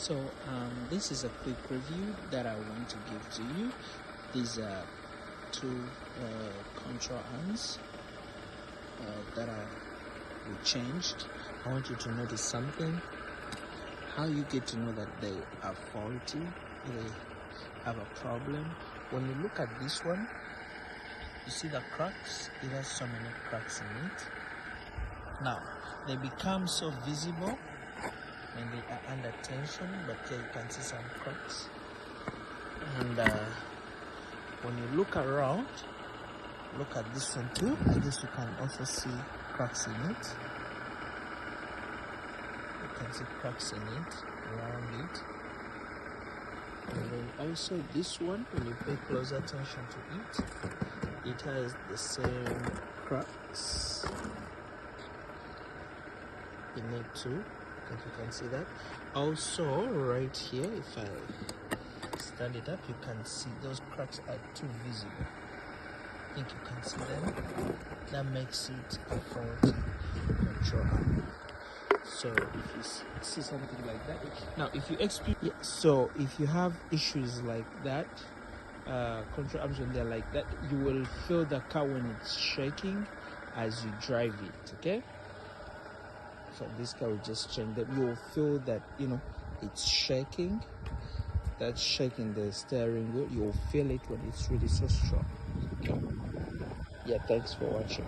So this is a quick review that I want to give to you. These are two control arms that we changed. I want you to notice something. How you get to know that they are faulty, they have a problem. When you look at this one, you see the cracks. It has so many cracks in it. Now they become so visible when they are under tension, but here you can see some cracks. And when you look around, look at this one too. I guess you can also see cracks in it. You can see cracks in it, around it. And then also this one, when you pay close attention to it has the same cracks in it too. I think you can see that. Also right here, if I stand it up, you can see those cracks are too visible. I think you can see them. That makes it a faulty control arm. So if you see something like that, now if you experience, so if you have issues like that, control arms when they're like that, you will feel the car when it's shaking as you drive it. Okay, so this car will just change that. You will feel that, you know, it's shaking. That's shaking the steering wheel. You will feel it when it's really so strong. Okay, yeah, thanks for watching.